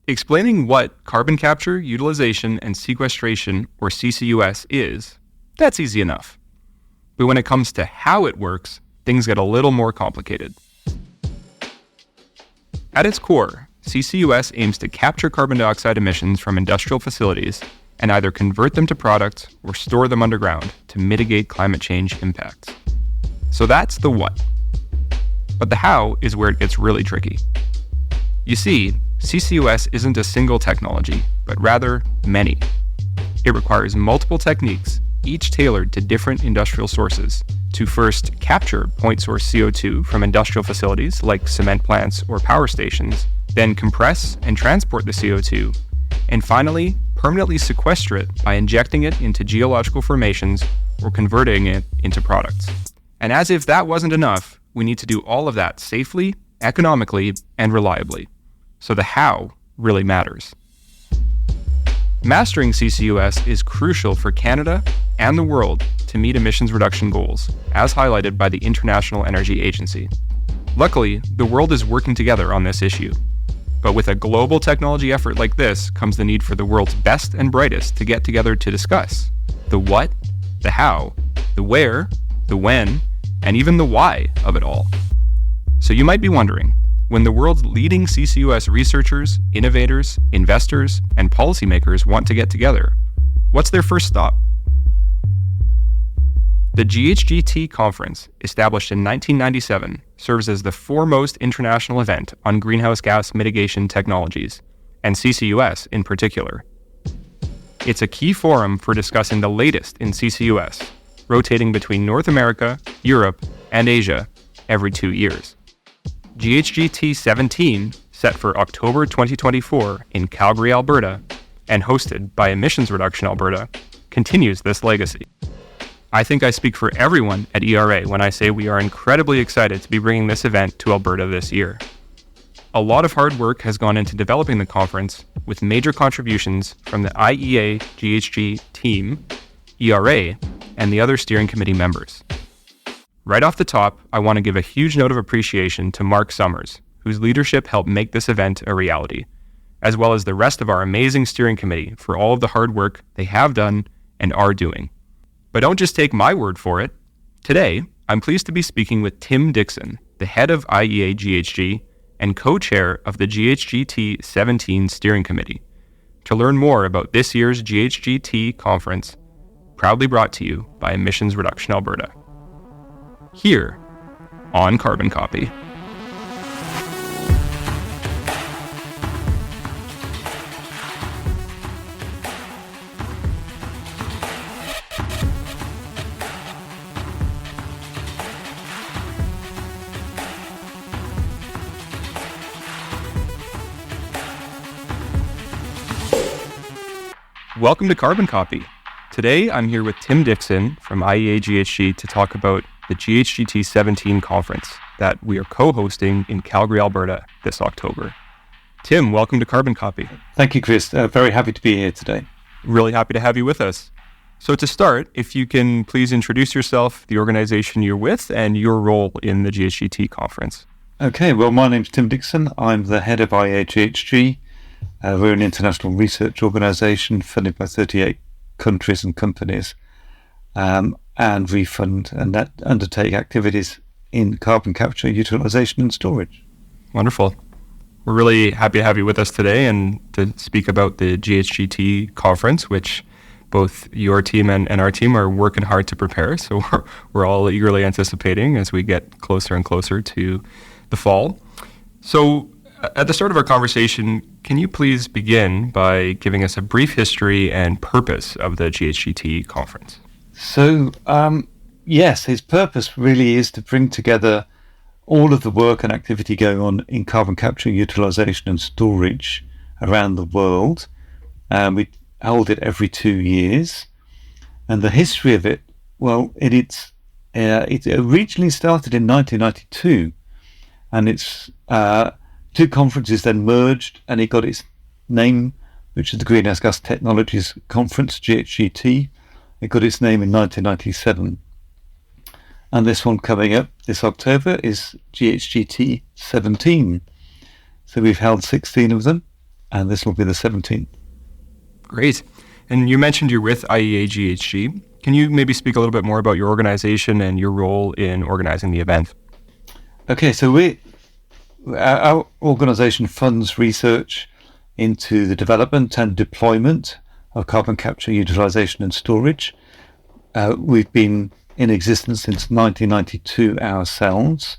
Explaining what carbon capture, utilization, and sequestration, or CCUS, is, that's easy enough. But when it comes to how it works, things get a little more complicated. At its core, CCUS aims to capture carbon dioxide emissions from industrial facilities and either convert them to products or store them underground to mitigate climate change impacts. So that's the what. But the how is where it gets really tricky. You see, CCUS isn't a single technology, but rather many. It requires multiple techniques, each tailored to different industrial sources, to first capture point source CO2 from industrial facilities like cement plants or power stations, then compress and transport the CO2, and finally, permanently sequester it by injecting it into geological formations or converting it into products. And as if that wasn't enough, we need to do all of that safely, economically, and reliably. So the how really matters. Mastering CCUS is crucial for Canada and the world to meet emissions reduction goals, as highlighted by the International Energy Agency. Luckily, the world is working together on this issue. But with a global technology effort like this comes the need for the world's best and brightest to get together to discuss the what, the how, the where, the when, and even the why of it all. So you might be wondering, when the world's leading CCUS researchers, innovators, investors, and policymakers want to get together, what's their first stop? The GHGT conference, established in 1997, serves as the foremost international event on greenhouse gas mitigation technologies, and CCUS in particular. It's a key forum for discussing the latest in CCUS, rotating between North America, Europe, and Asia every 2 years. GHGT-17, set for October 2024 in Calgary, Alberta, and hosted by Emissions Reductions Alberta, continues this legacy. I think I speak for everyone at ERA when I say we are incredibly excited to be bringing this event to Alberta this year. A lot of hard work has gone into developing the conference, with major contributions from the IEAGHG team, ERA, and the other steering committee members. Right off the top, I want to give a huge note of appreciation to Mark Summers, whose leadership helped make this event a reality, as well as the rest of our amazing steering committee for all of the hard work they have done and are doing. But don't just take my word for it. Today, I'm pleased to be speaking with Tim Dixon, the head of IEAGHG and co-chair of the GHGT-17 steering committee, to learn more about this year's GHGT conference, proudly brought to you by Emissions Reductions Alberta. Here on Carbon Copy. Welcome to Carbon Copy. Today, I'm here with Tim Dixon from IEAGHG to talk about the GHGT-17 conference that we are co-hosting in Calgary, Alberta this October. Tim, welcome to Carbon Copy. Thank you, Chris. Very happy to be here today. Really happy to have you with us. So to start, if you can please introduce yourself, the organization you're with, and your role in the GHGT conference. Okay, well, my name's Tim Dixon. I'm the head of IEAGHG. We're an international research organisation funded by 38 countries and companies, and we fund and that undertake activities in carbon capture, utilisation and storage. Wonderful. We're really happy to have you with us today and to speak about the GHGT conference, which both your team and our team are working hard to prepare. So we're all eagerly anticipating as we get closer and closer to the fall. So at the start of our conversation, can you please begin by giving us a brief history and purpose of the GHGT conference? So, yes, its purpose really is to bring together all of the work and activity going on in carbon capture, utilisation and storage around the world. We hold it every 2 years. And the history of it, well, it originally started in 1992, and it's two conferences then merged, and it got its name, which is the Greenhouse Gas Technologies Conference, GHGT. It got its name in 1997. And this one coming up this October is GHGT-17. So we've held 16 of them, and this will be the 17th. Great. And you mentioned you're with IEAGHG. Can you maybe speak a little bit more about your organization and your role in organizing the event? Okay, so our organization funds research into the development and deployment of carbon capture, utilization and storage. We've been in existence since 1992 ourselves.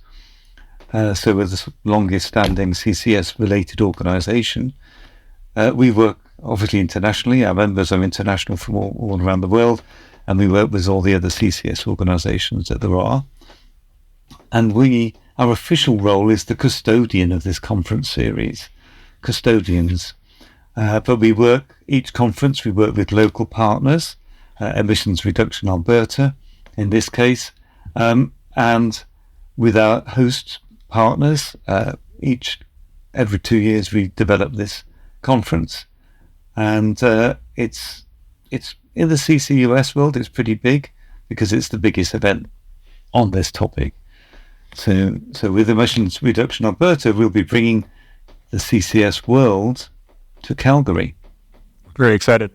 So we're the longest standing CCS related organization. We work obviously internationally. Our members are international from all around the world, and we work with all the other CCS organizations that there are. And our official role is the custodian of this conference series, custodians. But each conference, we work with local partners, Emissions Reductions Alberta, in this case, and with our host partners. Every 2 years we develop this conference, and it's in the CCUS world. It's pretty big because it's the biggest event on this topic. So with Emissions Reduction Alberta, we'll be bringing the CCS world to Calgary. Very excited.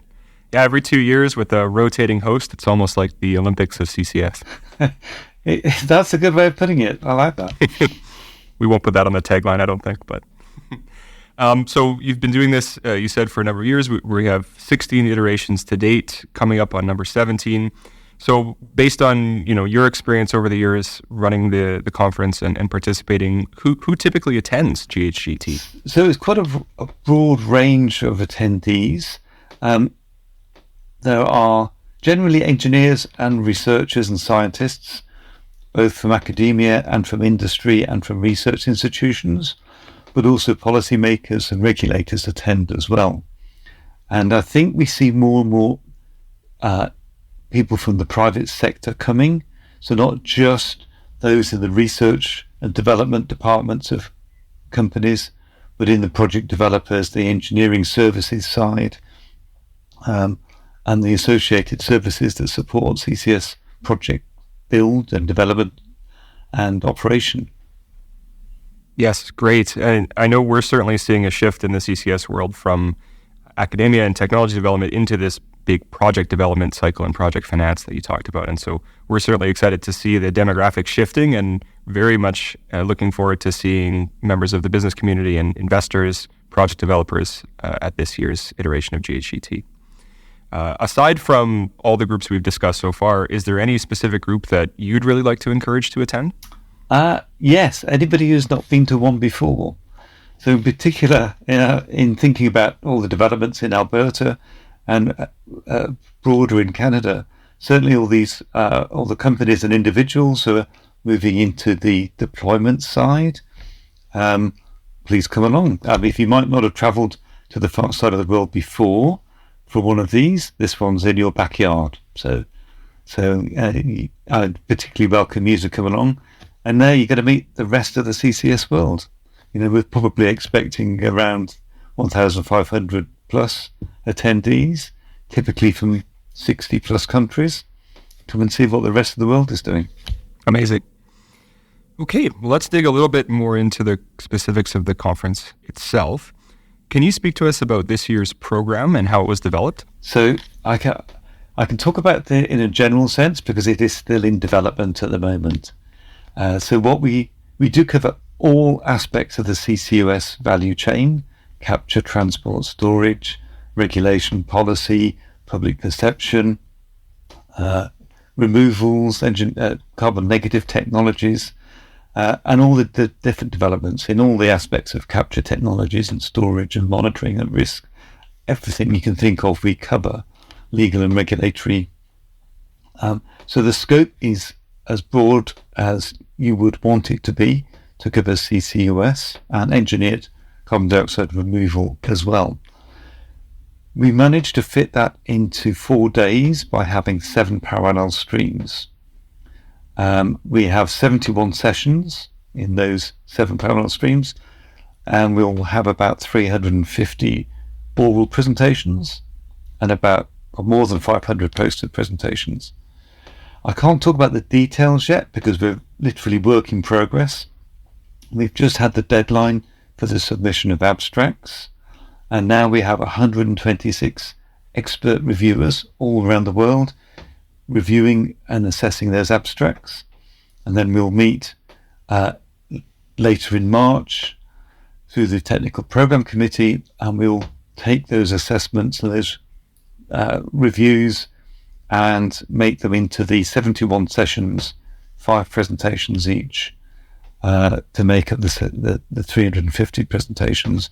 Yeah, every 2 years with a rotating host, it's almost like the Olympics of CCS. That's a good way of putting it. I like that. We won't put that on the tagline, I don't think, but... So you've been doing this, you said, for a number of years. We have 16 iterations to date, coming up on number 17. So based on your experience over the years running the conference and participating, who typically attends GHGT? So it's quite a broad range of attendees. There are generally engineers and researchers and scientists, both from academia and from industry and from research institutions, but also policymakers and regulators attend as well. And I think we see more and more people from the private sector coming, so not just those in the research and development departments of companies, but in the project developers, the engineering services side, and the associated services that support CCS project build and development and operation. Yes, great. And I know we're certainly seeing a shift in the CCS world from academia and technology development into this big project development cycle and project finance that you talked about. And so we're certainly excited to see the demographics shifting, and very much looking forward to seeing members of the business community and investors, project developers at this year's iteration of GHGT. Aside from all the groups we've discussed so far, is there any specific group that you'd really like to encourage to attend? Yes, anybody who's not been to one before. So in particular, in thinking about all the developments in Alberta and broader in Canada, certainly all the companies and individuals who are moving into the deployment side, please come along. If you might not have travelled to the far side of the world before for one of these, this one's in your backyard. So I particularly welcome you to come along. And there you're going to meet the rest of the CCS world. We're probably expecting around 1,500 plus attendees, typically from 60 plus countries. Come and see what the rest of the world is doing. Amazing. Okay, well, let's dig a little bit more into the specifics of the conference itself. Can you speak to us about this year's program and how it was developed? So I can talk about it in a general sense because it is still in development at the moment. So what we do cover all aspects of the CCUS value chain: capture, transport, storage, regulation, policy, public perception, removals, carbon negative technologies, and all the different developments in all the aspects of capture technologies and storage and monitoring and risk. Everything you can think of we cover, legal and regulatory. So the scope is as broad as you would want it to be to cover CCUS and engineered carbon dioxide removal as well. We managed to fit that into 4 days by having 7 parallel streams. We have 71 sessions in those 7 parallel streams, and we'll have about 350 oral presentations and about more than 500 posted presentations. I can't talk about the details yet because we're literally work in progress. We've just had the deadline for the submission of abstracts, And now we have 126 expert reviewers all around the world reviewing and assessing those abstracts. And then we'll meet later in March through the technical program committee, and we'll take those assessments and those reviews and make them into the 71 sessions, 5 presentations each, to make up the 350 presentations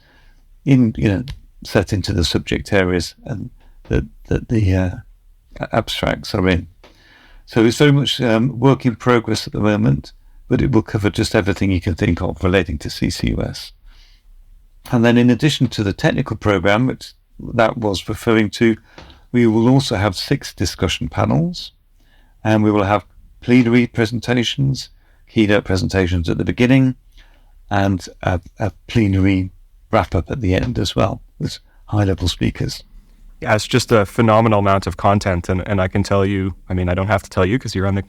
set into the subject areas and that the abstracts are in. So it's very much work in progress at the moment, but it will cover just everything you can think of relating to CCUS. And then in addition to the technical program, which that was referring to, we will also have 6 discussion panels, and we will have plenary presentations, keynote presentations at the beginning, and a plenary wrap-up at the end as well, with high-level speakers. Yeah, it's just a phenomenal amount of content, and I can tell you, I mean, I don't have to tell you because you're on the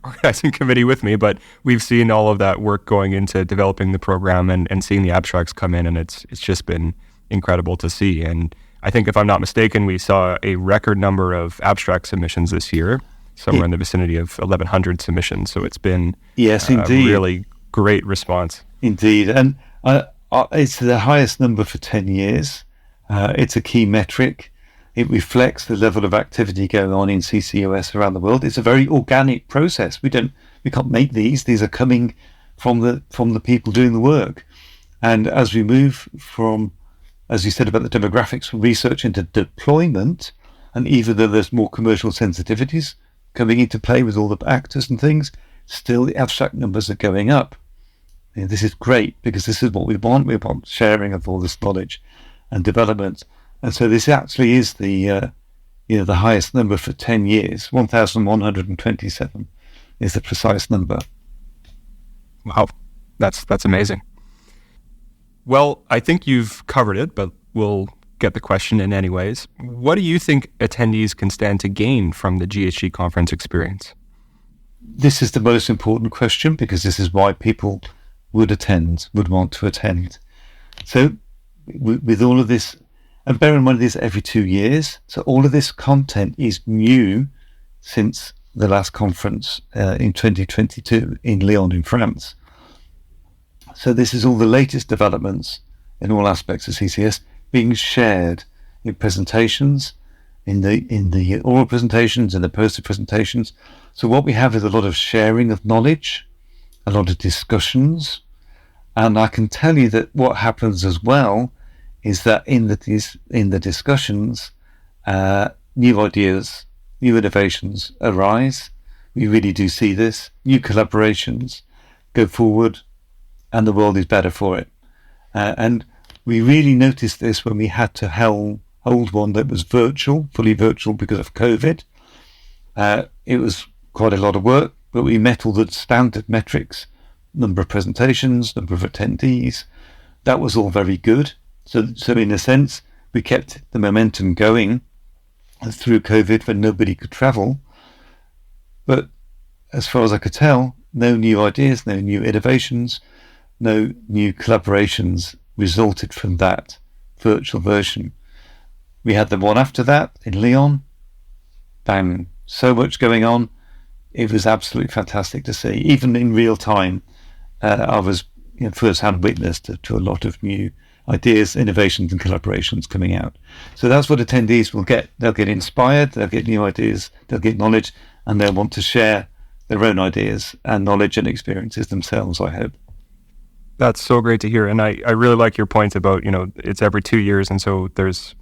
organizing committee with me, but we've seen all of that work going into developing the program and seeing the abstracts come in, and it's just been incredible to see. And I think, if I'm not mistaken, we saw a record number of abstract submissions this year, somewhere in the vicinity of 1,100 submissions. So it's been a really great response. Indeed, and it's the highest number for 10 years. It's a key metric. It reflects the level of activity going on in CCUS around the world. It's a very organic process. We can't make these. These are coming from the people doing the work. And as we move from, as you said about the demographics, from research into deployment, and even though there's more commercial sensitivities coming into play with all the actors and things, still the abstract numbers are going up. And this is great, because this is what we want. We want sharing of all this knowledge and development. And so this actually is the highest number for 10 years. 1,127 is the precise number. Wow, that's amazing. Well, I think you've covered it, but we'll get the question in anyways. What do you think attendees can stand to gain from the GHG conference experience? This is the most important question, because this is why people would want to attend. So with all of this, and bear in mind this every 2 years, so all of this content is new since the last conference in 2022 in Lyon in France. So this is all the latest developments in all aspects of CCS being shared in presentations, in the oral presentations, in the poster presentations. So what we have is a lot of sharing of knowledge, a lot of discussions, and I can tell you that what happens as well is that in the discussions, new ideas, new innovations arise. We really do see this. New collaborations go forward, and the world is better for it. And we really noticed this when we had to hold one that was fully virtual because of COVID. It was quite a lot of work, but we met all the standard metrics, number of presentations, number of attendees. That was all very good. So in a sense, we kept the momentum going through COVID when nobody could travel. But as far as I could tell, no new ideas, no new innovations, no new collaborations resulted from that virtual version. We had the one after that in Lyon. Bang, so much going on. It was absolutely fantastic to see. Even in real time, I was first-hand witness to a lot of new ideas, innovations and collaborations coming out. So that's what attendees will get. They'll get inspired, they'll get new ideas, they'll get knowledge, and they'll want to share their own ideas and knowledge and experiences themselves, I hope. That's so great to hear. And I really like your point about, it's every 2 years. And so there's,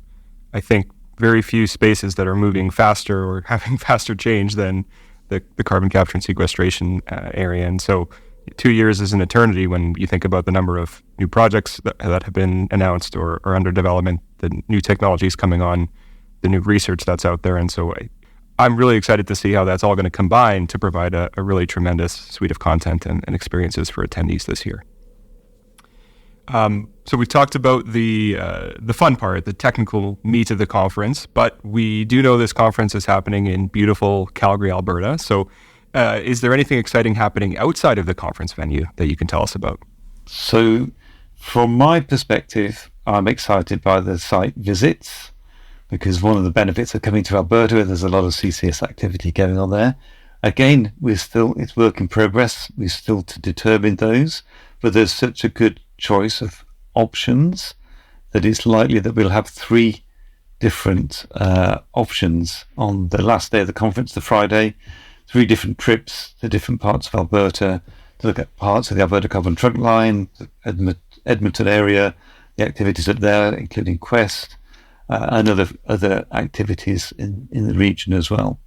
I think, very few spaces that are moving faster or having faster change than the carbon capture and sequestration area. And so 2 years is an eternity when you think about the number of new projects that have been announced or under development, the new technologies coming on, the new research that's out there. And so I'm really excited to see how that's all going to combine to provide a really tremendous suite of content and experiences for attendees this year. So we've talked about the fun part, the technical meat of the conference, but we do know this conference is happening in beautiful Calgary, Alberta. So is there anything exciting happening outside of the conference venue that you can tell us about? So from my perspective, I'm excited by the site visits, because one of the benefits of coming to Alberta, there's a lot of CCS activity going on there. Again, it's work in progress. We're still to determine those, but there's such a good choice of options that it's likely that we'll have 3 different options on the last day of the conference, the Friday, 3 different trips to different parts of Alberta to look at parts of the Alberta Carbon Trunk Line, the Edmonton area, the activities up there, including Quest, and other activities in the region as well.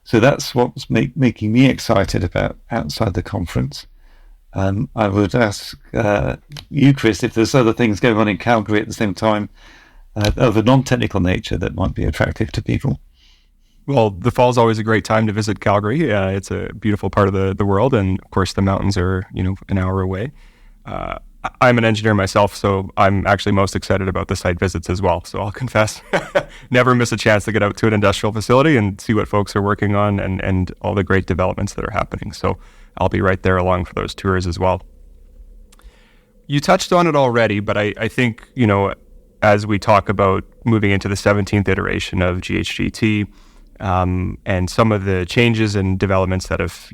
So that's what's making me excited about outside the conference. I would ask you, Chris, if there's other things going on in Calgary at the same time of a non-technical nature that might be attractive to people. Well, the fall is always a great time to visit Calgary. It's a beautiful part of the world, and of course the mountains are an hour away. I'm an engineer myself, so I'm actually most excited about the site visits as well. So I'll confess, never miss a chance to get out to an industrial facility and see what folks are working on and all the great developments that are happening. So I'll be right there along for those tours as well. You touched on it already, but I think, as we talk about moving into the 17th iteration of GHGT, and some of the changes and developments that have,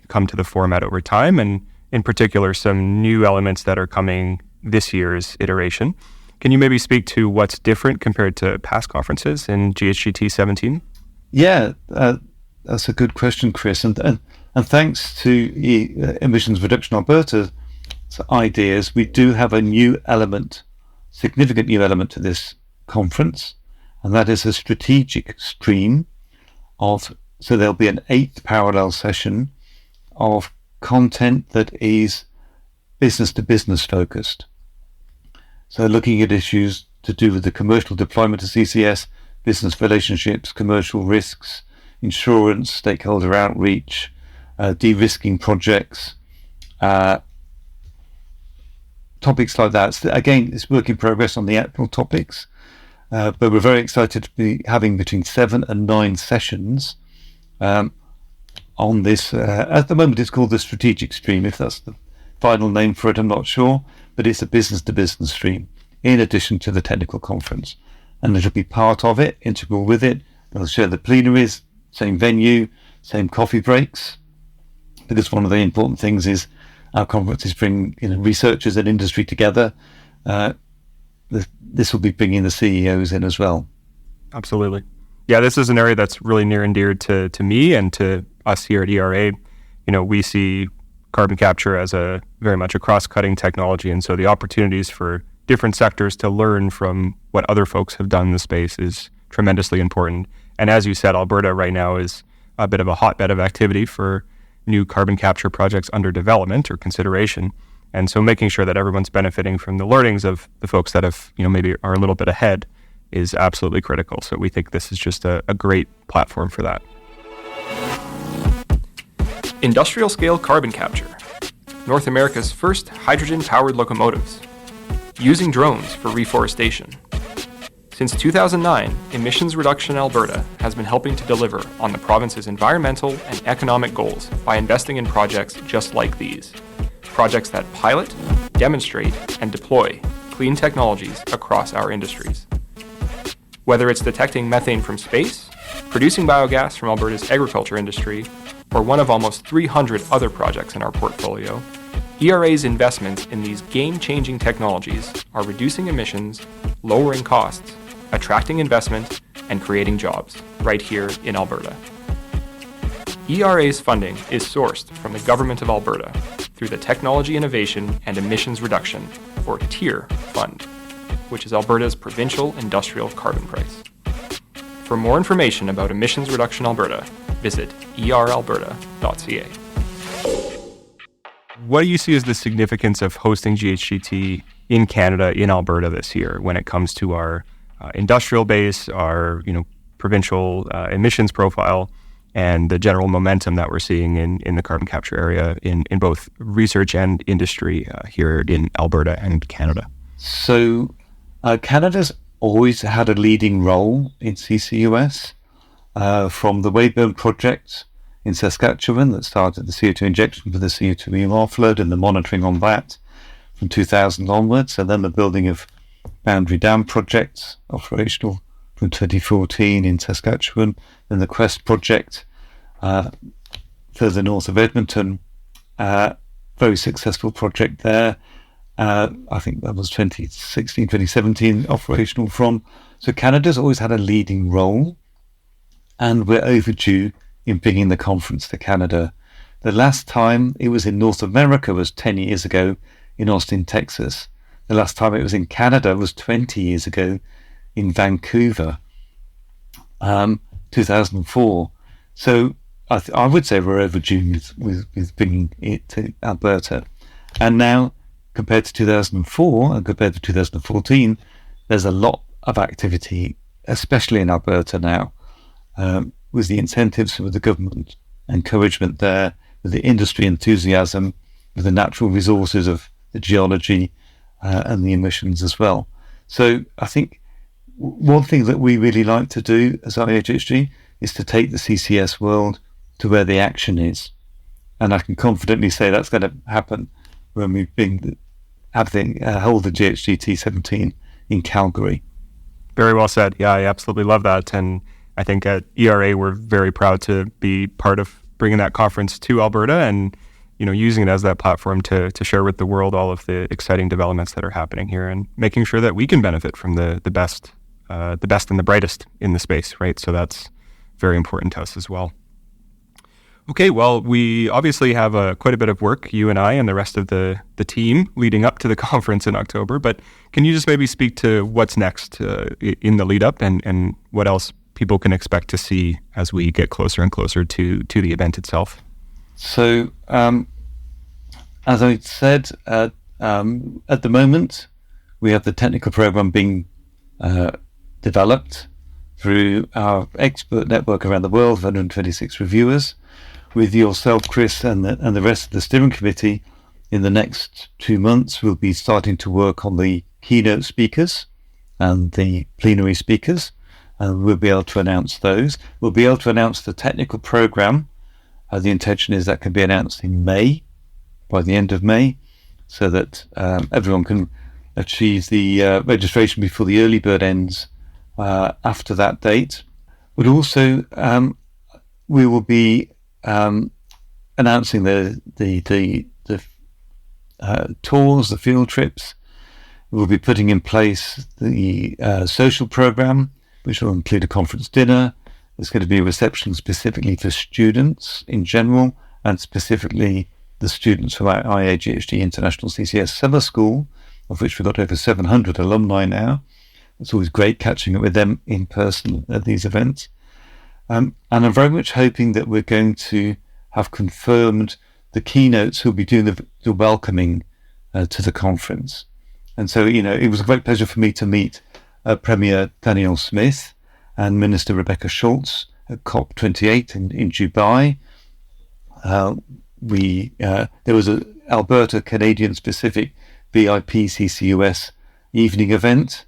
come to the format over time, and in particular, some new elements that are coming this year's iteration. Can you maybe speak to what's different compared to past conferences in GHGT-17? Yeah, that's a good question, Chris. And thanks to Emissions Reduction Alberta's ideas, we do have a significant new element to this conference, and that is a strategic stream so there'll be an 8th parallel session of content that is business to business focused. So looking at issues to do with the commercial deployment of CCS, business relationships, commercial risks, insurance, stakeholder outreach, de-risking projects, topics like that. So again, it's work in progress on the actual topics, but we're very excited to be having between 7 and 9 sessions on this. At the moment, it's called the strategic stream. If that's the final name for it, I'm not sure, but it's a business-to-business stream in addition to the technical conference. And it'll be part of it, integral with it. They'll share the plenaries, same venue, same coffee breaks, because one of the important things is our conferences bring researchers and industry together. This will be bringing the CEOs in as well. Absolutely. Yeah, this is an area that's really near and dear to me and to us here at ERA. We see carbon capture as very much a cross-cutting technology, and so the opportunities for different sectors to learn from what other folks have done in the space is tremendously important. And as you said, Alberta right now is a bit of a hotbed of activity for new carbon capture projects under development or consideration. And so making sure that everyone's benefiting from the learnings of the folks that have, maybe are a little bit ahead is absolutely critical. So we think this is just a great platform for that. Industrial scale carbon capture. North America's first hydrogen-powered locomotives. Using drones for reforestation. Since 2009, Emissions Reduction Alberta has been helping to deliver on the province's environmental and economic goals by investing in projects just like these. Projects that pilot, demonstrate, and deploy clean technologies across our industries. Whether it's detecting methane from space, producing biogas from Alberta's agriculture industry, or one of almost 300 other projects in our portfolio, ERA's investments in these game-changing technologies are reducing emissions, lowering costs, attracting investment, and creating jobs right here in Alberta. ERA's funding is sourced from the Government of Alberta through the Technology Innovation and Emissions Reduction, or TIER, Fund, which is Alberta's provincial industrial carbon price. For more information about Emissions Reduction Alberta, visit eralberta.ca. What do you see as the significance of hosting GHGT in Canada, in Alberta this year, when it comes to our industrial base, our provincial emissions profile, and the general momentum that we're seeing in the carbon capture area in both research and industry here in Alberta and Canada? So Canada's always had a leading role in CCUS, from the Weyburn project in Saskatchewan that started the CO2 injection for the CO2 EMR flood and the monitoring on that from 2000 onwards, and then the building of Boundary Dam project, operational from 2014 in Saskatchewan, and the Quest project further north of Edmonton. Very successful project there. I think that was 2016, 2017 operational from. So Canada's always had a leading role, and we're overdue in bringing the conference to Canada. The last time it was in North America was 10 years ago in Austin, Texas. The last time it was in Canada was 20 years ago in Vancouver, 2004. So I would say we're overdue with bringing it to Alberta. And now, compared to 2004 and compared to 2014, there's a lot of activity, especially in Alberta now, with the incentives from the government, encouragement there, with the industry enthusiasm, with the natural resources of the geology and the emissions as well. So I think one thing that we really like to do as IEAGHG is to take the CCS world to where the action is. And I can confidently say that's going to happen when we hold the GHGT-17 in Calgary. Very well said. Yeah, I absolutely love that. And I think at ERA, we're very proud to be part of bringing that conference to Alberta and, using it as that platform to share with the world all of the exciting developments that are happening here and making sure that we can benefit from the best and the brightest in the space, right? So that's very important to us as well. Okay, well, we obviously have quite a bit of work, you and I and the rest of the team, leading up to the conference in October. But can you just maybe speak to what's next in the lead up and what else people can expect to see as we get closer and closer to the event itself? So, as I said, at the moment, we have the technical program being developed through our expert network around the world of 126 reviewers. With yourself, Chris, and the rest of the steering committee, in the next 2 months, we'll be starting to work on the keynote speakers and the plenary speakers, and we'll be able to announce those. We'll be able to announce the technical program. The intention is that can be announced in May, by the end of May, so that everyone can achieve the registration before the early bird ends after that date. But also, we will be announcing the tours, the field trips. We'll be putting in place the social program, which will include a conference dinner. There's going to be a reception specifically for students in general, and specifically the students from our IEAGHG International CCS Summer School, of which we've got over 700 alumni now. It's always great catching up with them in person at these events. And I'm very much hoping that we're going to have confirmed the keynotes who'll be doing the welcoming to the conference. And so, it was a great pleasure for me to meet Premier Danielle Smith and Minister Rebecca Schultz at COP28 in Dubai. There was an Alberta Canadian specific VIP CCUS evening event.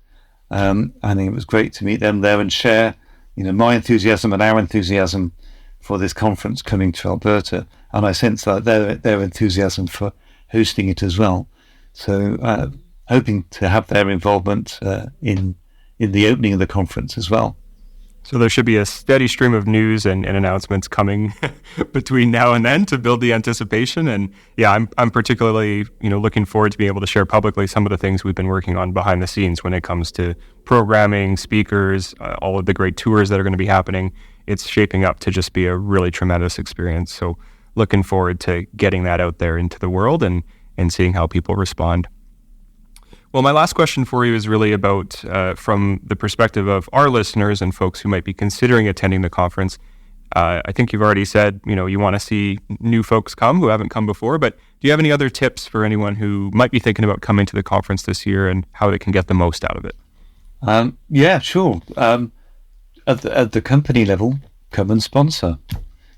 I think it was great to meet them there and share my enthusiasm and our enthusiasm for this conference coming to Alberta, and I sense that their enthusiasm for hosting it as well. So, hoping to have their involvement in the opening of the conference as well. So there should be a steady stream of news and announcements coming between now and then to build the anticipation. And yeah, I'm particularly looking forward to being able to share publicly some of the things we've been working on behind the scenes when it comes to programming, speakers, all of the great tours that are going to be happening. It's shaping up to just be a really tremendous experience. So looking forward to getting that out there into the world and seeing how people respond. Well, my last question for you is really about, from the perspective of our listeners and folks who might be considering attending the conference. I think you've already said, you want to see new folks come who haven't come before, but do you have any other tips for anyone who might be thinking about coming to the conference this year and how they can get the most out of it? Yeah, sure. At the company level, come and sponsor.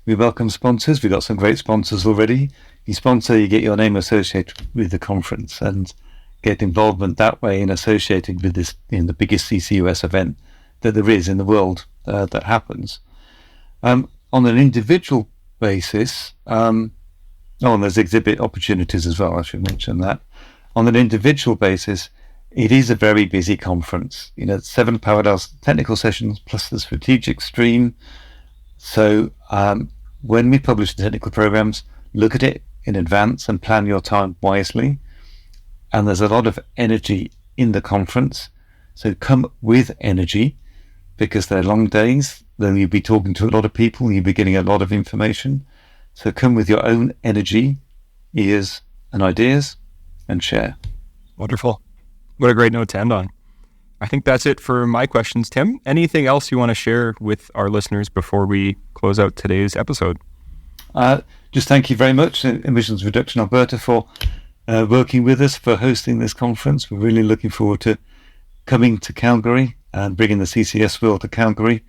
We welcome sponsors. We've got some great sponsors already. You sponsor, you get your name associated with the conference and get involvement that way and associated with this the biggest CCUS event that there is in the world that happens. On an individual basis, and there's exhibit opportunities as well, I should mention that. On an individual basis, It is a very busy conference. 7 powered hours technical sessions plus the strategic stream. So when we publish the technical programs, look at it in advance and plan your time wisely. And there's a lot of energy in the conference. So come with energy, because they're long days. Then you'll be talking to a lot of people, you'll be getting a lot of information. So come with your own energy, ears and ideas, and share. Wonderful. What a great note to end on. I think that's it for my questions, Tim. Anything else you want to share with our listeners before we close out today's episode? Just thank you very much, Emissions Reduction Alberta, for working with us, for hosting this conference. We're really looking forward to coming to Calgary and bringing the CCS world to Calgary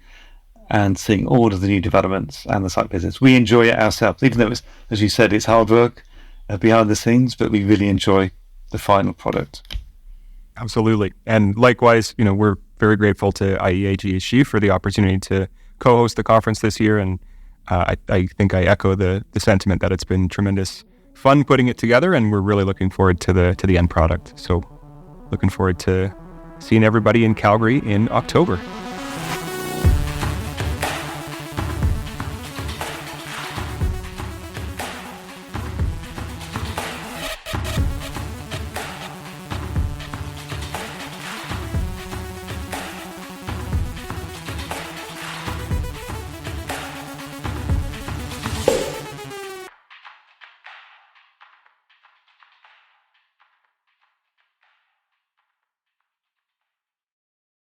and seeing all of the new developments and the site visits. We enjoy it ourselves, even though, as you said, it's hard work behind the scenes, but we really enjoy the final product. Absolutely. And likewise, we're very grateful to IEAGHG for the opportunity to co-host the conference this year. And I think I echo the sentiment that it's been tremendous fun putting it together, and we're really looking forward to the end product. So looking forward to seeing everybody in Calgary in October.